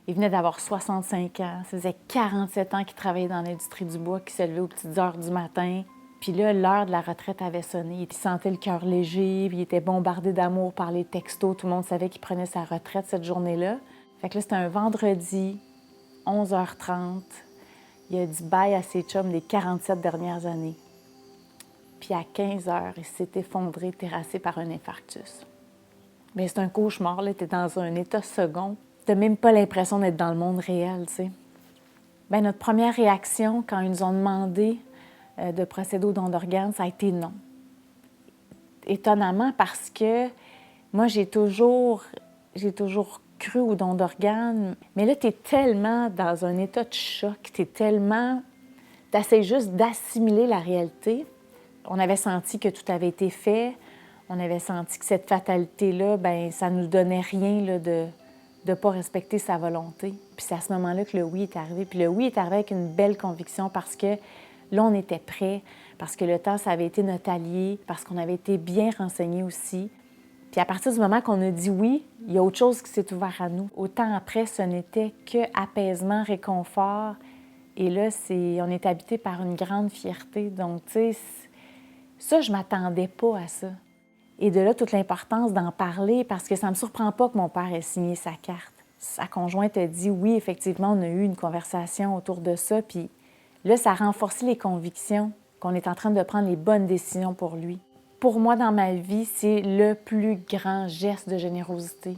Il venait d'avoir 65 ans. Ça faisait 47 ans qu'il travaillait dans l'industrie du bois, qu'il se levait aux petites heures du matin. Puis là, l'heure de la retraite avait sonné. Il sentait le cœur léger, puis il était bombardé d'amour par les textos. Tout le monde savait qu'il prenait sa retraite cette journée-là. Fait que là, c'était un vendredi, 11h30. Il a dit bye à ses chums des 47 dernières années. Puis à 15h, il s'est effondré, terrassé par un infarctus. Mais c'est un cauchemar, là. T'es dans un état second. T'as même pas l'impression d'être dans le monde réel, tu sais. Bien, notre première réaction, quand ils nous ont demandé de procéder au don d'organes, ça a été non. Étonnamment, parce que moi, j'ai toujours cru au don d'organes. Mais là, tu es tellement dans un état de choc, tu essaies juste d'assimiler la réalité. On avait senti que tout avait été fait. On avait senti que cette fatalité-là, bien, ça nous donnait rien là, de ne pas respecter sa volonté. Puis c'est à ce moment-là que le oui est arrivé. Puis le oui est arrivé avec une belle conviction parce que là, on était prêts, parce que le temps, ça avait été notre allié, parce qu'on avait été bien renseignés aussi. Puis à partir du moment qu'on a dit oui, il y a autre chose qui s'est ouvert à nous. Autant après, ce n'était que apaisement, réconfort. Et là, on est habité par une grande fierté. Donc, tu sais, ça, je ne m'attendais pas à ça. Et de là, toute l'importance d'en parler, parce que ça ne me surprend pas que mon père ait signé sa carte. Sa conjointe a dit oui, effectivement, on a eu une conversation autour de ça. Puis là, ça a renforcé les convictions qu'on est en train de prendre les bonnes décisions pour lui. Pour moi, dans ma vie, c'est le plus grand geste de générosité.